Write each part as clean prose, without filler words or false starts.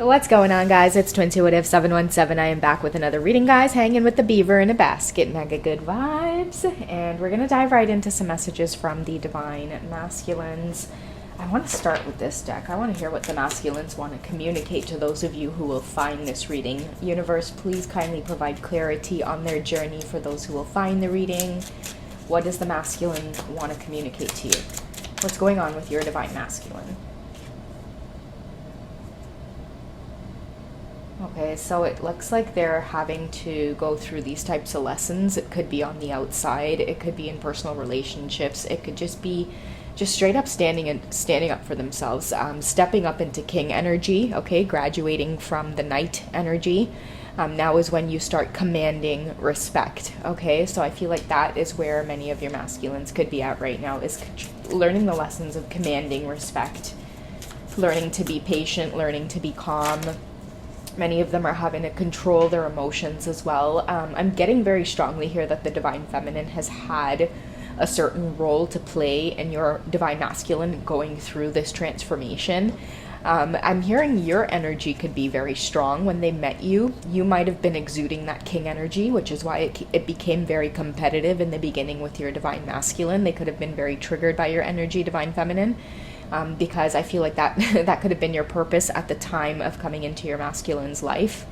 What's going on, guys? It's Twintuitive 717. I am back with another reading, guys. Hanging with the beaver in a basket. Mega good vibes. And we're going to dive right into some messages from the Divine Masculines. I want to start with this deck. I want to hear what the masculines want to communicate to those of you who will find this reading. Universe, please kindly provide clarity on their journey for those who will find the reading. What does the masculine want to communicate to you? What's going on with your Divine Masculine? Okay, so it looks like they're having to go through these types of lessons. It could be on the outside, it could be in personal relationships, it could just be straight up standing up for themselves, stepping up into king energy, okay, graduating from the knight energy. Now is when you start commanding respect, okay? So I feel like that is where many of your masculines could be at right now, is learning the lessons of commanding respect, learning to be patient, learning to be calm. Many of them are having to control their emotions as well. I'm getting very strongly here that the Divine Feminine has had a certain role to play in your Divine Masculine going through this transformation. I'm hearing your energy could be very strong. When they met you, you might have been exuding that king energy, which is why it became very competitive in the beginning with your Divine Masculine. They could have been very triggered by your energy, Divine Feminine. Because I feel like that that could have been your purpose at the time of coming into your masculine's life.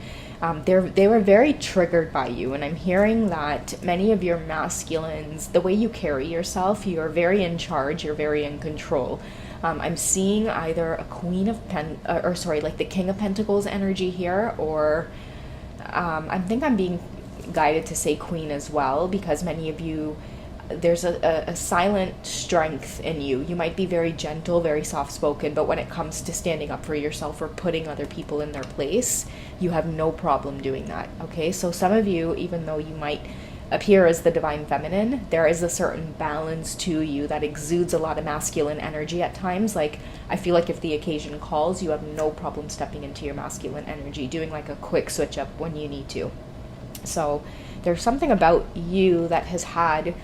They were very triggered by you, and I'm hearing that many of your masculines, the way you carry yourself, you're very in charge, you're very in control. I'm seeing either a Queen of like the King of Pentacles energy here, or I think I'm being guided to say Queen as well, because many of you, there's a silent strength in you. You might be very gentle, very soft-spoken, but when it comes to standing up for yourself or putting other people in their place, you have no problem doing that, okay? So some of you, even though you might appear as the Divine Feminine, there is a certain balance to you that exudes a lot of masculine energy at times. Like, I feel like if the occasion calls, you have no problem stepping into your masculine energy, doing like a quick switch up when you need to. So there's something about you that has had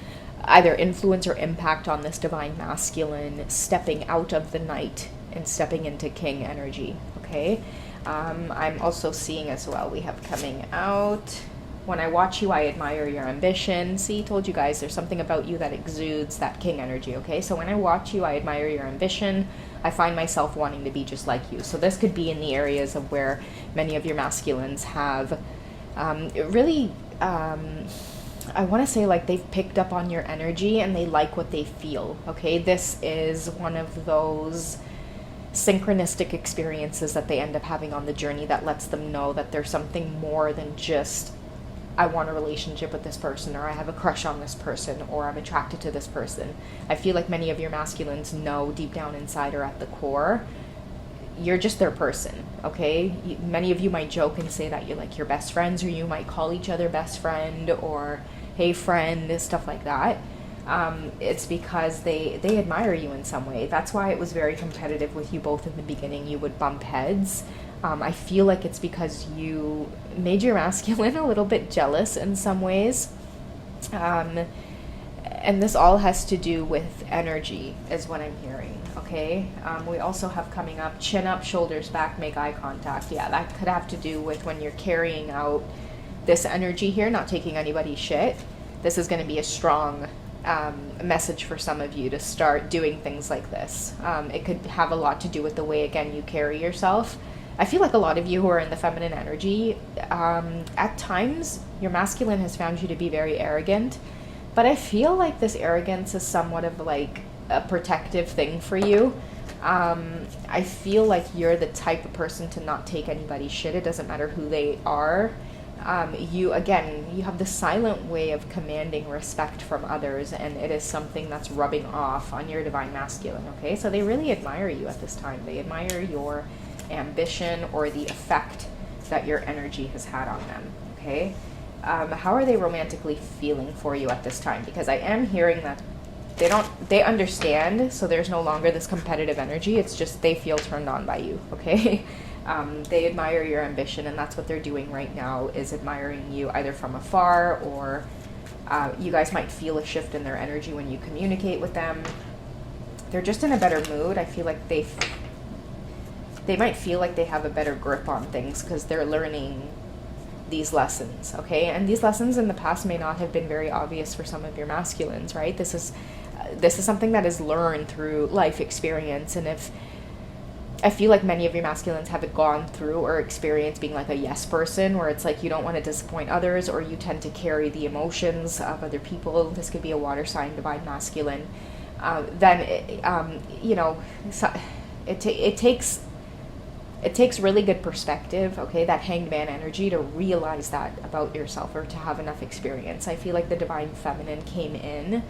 either influence or impact on this Divine Masculine stepping out of the knight and stepping into king energy, okay? I'm also seeing as well, we have coming out, when I watch you, I admire your ambition. See, told you guys, there's something about you that exudes that king energy, okay? So when I watch you, I admire your ambition. I find myself wanting to be just like you. So this could be in the areas of where many of your masculines have really... I want to say like they've picked up on your energy and they like what they feel, okay? This is one of those synchronistic experiences that they end up having on the journey that lets them know that there's something more than just, I want a relationship with this person, or I have a crush on this person, or I'm attracted to this person. I feel like many of your masculines know deep down inside or at the core, you're just their person, okay? Many of you might joke and say that you're like your best friends, or you might call each other best friend or hey friend, stuff like that. It's because they admire you in some way. That's why it was very competitive with you both in the beginning. You would bump heads. I feel like it's because you made your masculine a little bit jealous in some ways. And this all has to do with energy, is what I'm hearing, okay? We also have coming up, chin up, shoulders back, make eye contact. Yeah, that could have to do with when you're carrying out this energy here, not taking anybody's shit. This is going to be a strong message for some of you to start doing things like this. It could have a lot to do with the way, again, you carry yourself. I feel like a lot of you who are in the feminine energy, at times, your masculine has found you to be very arrogant. But I feel like this arrogance is somewhat of like a protective thing for you. I feel like you're the type of person to not take anybody's shit. It doesn't matter who they are. You have the silent way of commanding respect from others, and it is something that's rubbing off on your Divine Masculine, okay? So they really admire you at this time. They admire your ambition or the effect that your energy has had on them, okay? How are they romantically feeling for you at this time? Because I am hearing that they understand, so there's no longer this competitive energy. It's just they feel turned on by you, okay? They admire your ambition, and that's what they're doing right now, is admiring you either from afar, or you guys might feel a shift in their energy when you communicate with them. They're just in a better mood. I feel like they might feel like they have a better grip on things because they're learning these lessons, okay? And these lessons in the past may not have been very obvious for some of your masculines, right? This is something that is learned through life experience. And if I feel like many of your masculines haven't gone through or experienced being like a yes person, where it's like you don't want to disappoint others, or you tend to carry the emotions of other people. This could be a water sign, divine masculine. Then it takes really good perspective, okay, that hanged man energy, to realize that about yourself, or to have enough experience. I feel like the divine feminine came in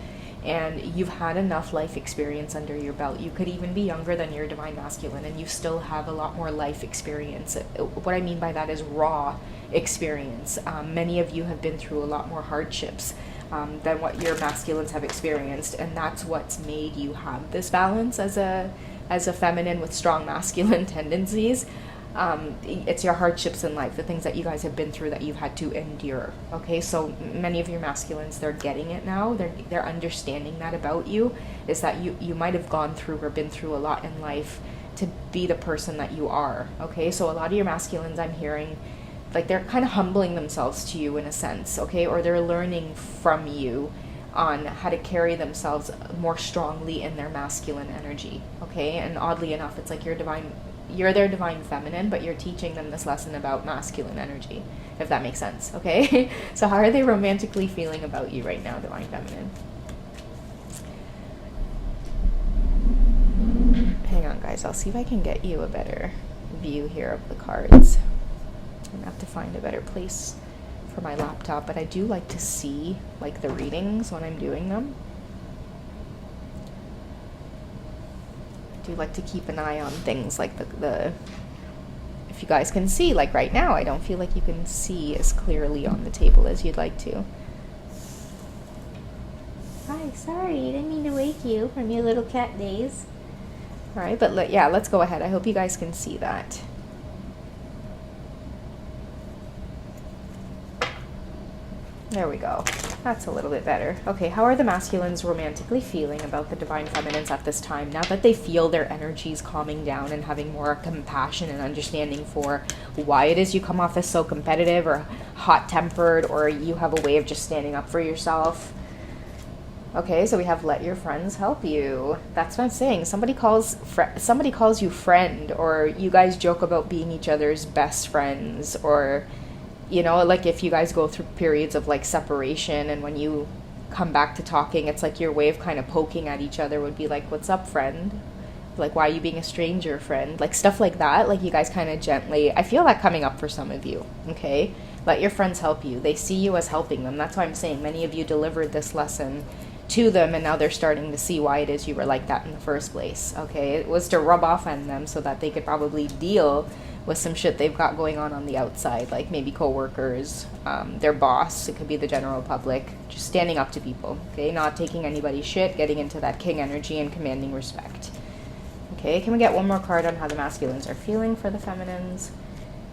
and you've had enough life experience under your belt. You could even be younger than your divine masculine and you still have a lot more life experience. What I mean by that is raw experience. Many of you have been through a lot more hardships than what your masculines have experienced, and that's what's made you have this balance as a feminine with strong masculine tendencies. It's your hardships in life, the things that you guys have been through that you've had to endure. Okay, so many of your masculines, they're getting it now. They're understanding that about you, is that you might have gone through or been through a lot in life to be the person that you are. Okay, so a lot of your masculines, I'm hearing, like, they're kind of humbling themselves to you in a sense, okay, or they're learning from you on how to carry themselves more strongly in their masculine energy, okay? And oddly enough, it's like you're their divine feminine, but you're teaching them this lesson about masculine energy, if that makes sense, okay? So how are they romantically feeling about you right now, divine feminine? Hang on, guys. I'll see if I can get you a better view here of the cards. I'm gonna have to find a better place for my laptop, but I do like to see like the readings when I'm doing them. I do like to keep an eye on things like the if you guys can see, like right now I don't feel like you can see as clearly on the table as you'd like to. Hi, sorry, I didn't mean to wake you from your little cat days. Alright, but let's go ahead. I hope you guys can see that. There we go. That's a little bit better. Okay, how are the masculines romantically feeling about the divine feminines at this time, now that they feel their energies calming down and having more compassion and understanding for why it is you come off as so competitive or hot-tempered, or you have a way of just standing up for yourself? Okay, so we have let your friends help you. That's what I'm saying. Somebody calls you friend, or you guys joke about being each other's best friends, or you know, like if you guys go through periods of like separation, and when you come back to talking, it's like your way of kind of poking at each other would be like, what's up, friend? Like, why are you being a stranger, friend? Like stuff like that. Like you guys kind of gently, I feel that coming up for some of you, okay? Let your friends help you. They see you as helping them. That's why I'm saying many of you delivered this lesson to them, and now they're starting to see why it is you were like that in the first place, okay? It was to rub off on them so that they could probably deal with some shit they've got going on the outside, like maybe coworkers, their boss, it could be the general public, just standing up to people, okay? Not taking anybody's shit, getting into that king energy and commanding respect. Okay, can we get one more card on how the masculines are feeling for the feminines?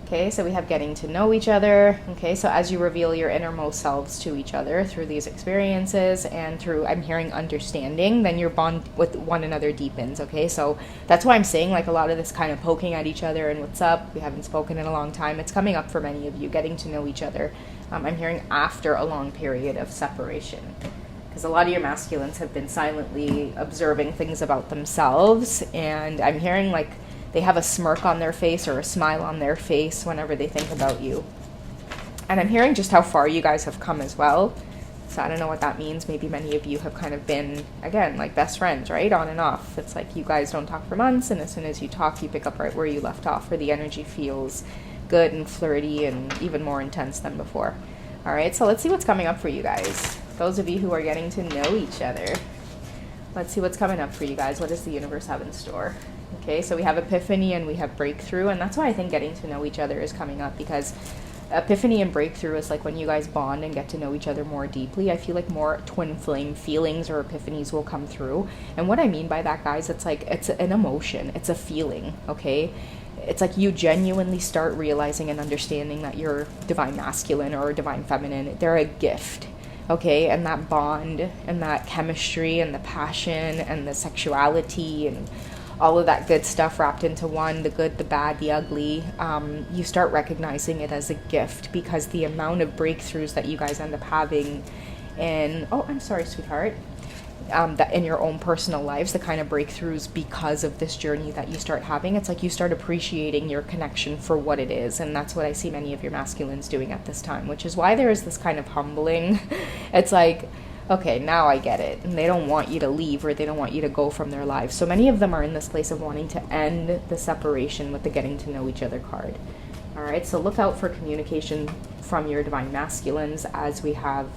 Okay, so we have getting to know each other. Okay, so as you reveal your innermost selves to each other through these experiences and through, I'm hearing, understanding, then your bond with one another deepens. Okay, so that's why I'm saying like a lot of this kind of poking at each other and what's up, we haven't spoken in a long time, it's coming up for many of you, getting to know each other. I'm hearing after a long period of separation, because a lot of your masculines have been silently observing things about themselves, and I'm hearing like they have a smirk on their face or a smile on their face whenever they think about you. And I'm hearing just how far you guys have come as well. So I don't know what that means. Maybe many of you have kind of been, again, like best friends, right? On and off. It's like you guys don't talk for months, and as soon as you talk, you pick up right where you left off, where the energy feels good and flirty and even more intense than before. All right, so let's see what's coming up for you guys. Those of you who are getting to know each other. Let's see what's coming up for you guys. What does the universe have in store? Okay, so we have epiphany and we have breakthrough, and that's why I think getting to know each other is coming up, because epiphany and breakthrough is like when you guys bond and get to know each other more deeply. I feel like more twin flame feelings or epiphanies will come through. And what I mean by that, guys, it's like it's an emotion, it's a feeling, okay? It's like you genuinely start realizing and understanding that you're divine masculine or divine feminine. They're a gift, okay? And that bond and that chemistry and the passion and the sexuality and all of that good stuff wrapped into one, the good, the bad, the ugly. You start recognizing it as a gift, because the amount of breakthroughs that you guys end up having in, oh, I'm sorry, sweetheart, that in your own personal lives, the kind of breakthroughs because of this journey that you start having, it's like you start appreciating your connection for what it is. And that's what I see many of your masculines doing at this time, which is why there is this kind of humbling. It's like, okay, now I get it. And they don't want you to leave, or they don't want you to go from their lives. So many of them are in this place of wanting to end the separation with the getting to know each other card. All right, so look out for communication from your divine masculines as we have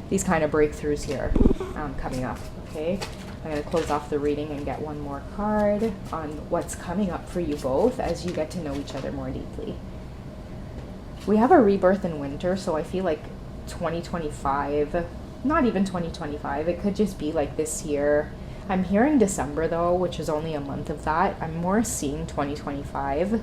these kind of breakthroughs here coming up. Okay, I'm going to close off the reading and get one more card on what's coming up for you both as you get to know each other more deeply. We have a rebirth in winter, so I feel like 2025, not even 2025, it could just be like this year. I'm hearing December though, which is only a month of that. I'm more seeing 2025.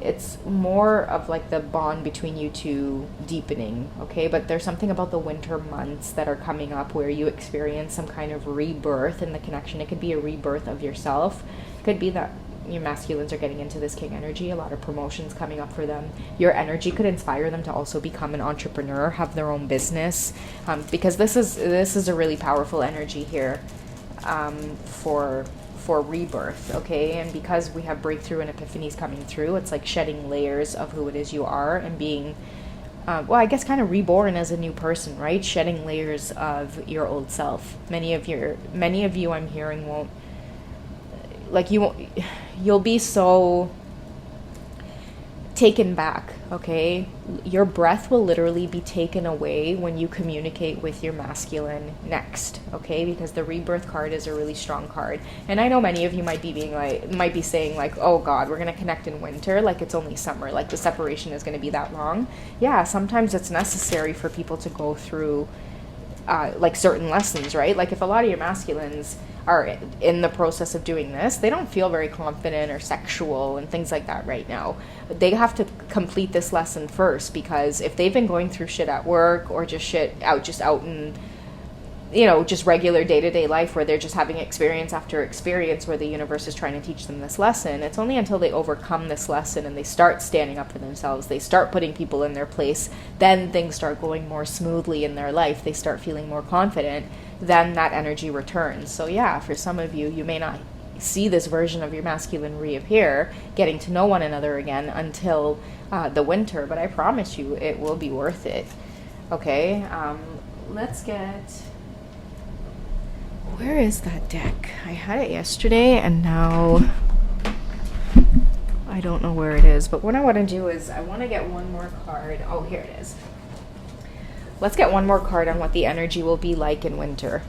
It's more of like the bond between you two deepening, okay? But there's something about the winter months that are coming up where you experience some kind of rebirth in the connection. It could be a rebirth of yourself. It could be that your masculines are getting into this king energy, a lot of promotions coming up for them. Your energy could inspire them to also become an entrepreneur, have their own business, because this is a really powerful energy here for rebirth, okay? And because we have breakthrough and epiphanies coming through, it's like shedding layers of who it is you are and being, well, I guess kind of reborn as a new person, right? Shedding layers of your old self. Many of you I'm hearing won't, like you'll be so taken back, okay? Your breath will literally be taken away when you communicate with your masculine next, okay? Because the rebirth card is a really strong card. And I know many of you might be saying like, oh God, we're going to connect in winter, like it's only summer, like the separation is going to be that long. Yeah, sometimes it's necessary for people to go through like certain lessons, right? Like if a lot of your masculines are in the process of doing this, they don't feel very confident or sexual and things like that right now. They have to complete this lesson first, because if they've been going through shit at work or just out in, you know, just regular day-to-day life where they're just having experience after experience where the universe is trying to teach them this lesson, it's only until they overcome this lesson and they start standing up for themselves, they start putting people in their place, then things start going more smoothly in their life, they start feeling more confident, then that energy returns. So yeah, for some of you, you may not see this version of your masculine reappear, getting to know one another again until the winter, but I promise you it will be worth it. Okay, let's get... Where is that deck? I had it yesterday and now I don't know where it is, but what I want to do is I want to get one more card. Oh, here it is. Let's get one more card on what the energy will be like in winter.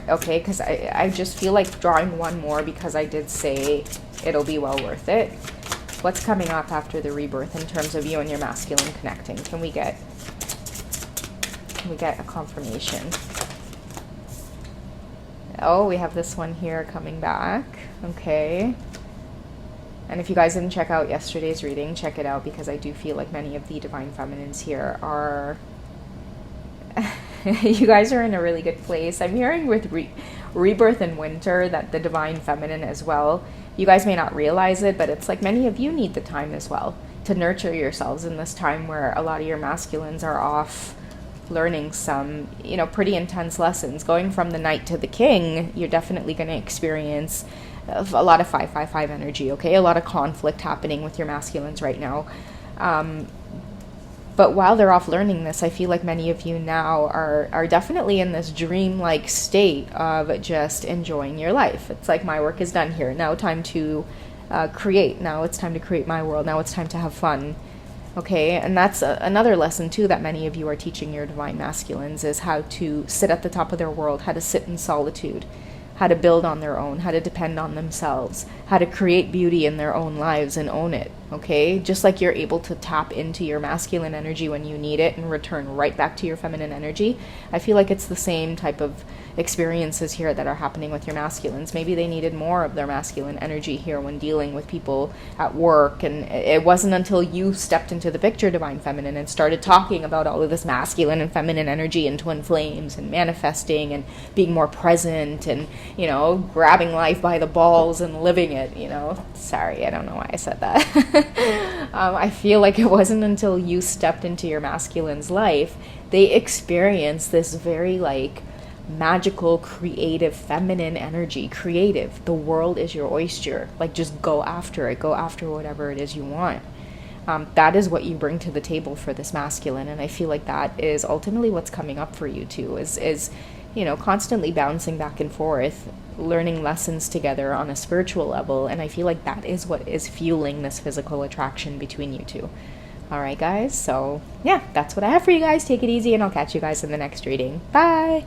Okay, because I just feel like drawing one more because I did say it'll be well worth it. What's coming up after the rebirth in terms of you and your masculine connecting? Can we get a confirmation? Oh, we have this one here coming back. Okay. And if you guys didn't check out yesterday's reading, check it out, because I do feel like many of the divine feminines here are... you guys are in a really good place. I'm hearing with rebirth in winter that the divine feminine as well, you guys may not realize it, but it's like many of you need the time as well to nurture yourselves in this time where a lot of your masculines are off learning some, you know, pretty intense lessons. Going from the knight to the king, you're definitely going to experience a lot of 555 energy, okay? A lot of conflict happening with your masculines right now. But while they're off learning this, I feel like many of you now are definitely in this dream-like state of just enjoying your life. It's like, my work is done here. Now time to create. Now it's time to create my world. Now it's time to have fun. Okay, and that's another lesson too that many of you are teaching your divine masculines, is how to sit at the top of their world, how to sit in solitude, how to build on their own, how to depend on themselves, how to create beauty in their own lives and own it, okay? Just like you're able to tap into your masculine energy when you need it and return right back to your feminine energy, I feel like it's the same type of experiences here that are happening with your masculines. Maybe they needed more of their masculine energy here when dealing with people at work, and it wasn't until you stepped into the picture, Divine Feminine, and started talking about all of this masculine and feminine energy and twin flames and manifesting and being more present and, you know, grabbing life by the balls and living it, you know. Sorry, I don't know why I said that. I feel like it wasn't until you stepped into your masculine's life, they experienced this very, like, magical, creative, feminine energy. Creative. The world is your oyster. Like, just go after it. Go after whatever it is you want. That is what you bring to the table for this masculine, and I feel like that is ultimately what's coming up for you too, is you know, constantly bouncing back and forth, learning lessons together on a spiritual level, and I feel like that is what is fueling this physical attraction between you two. Alright guys, so yeah, that's what I have for you guys. Take it easy, and I'll catch you guys in the next reading. Bye!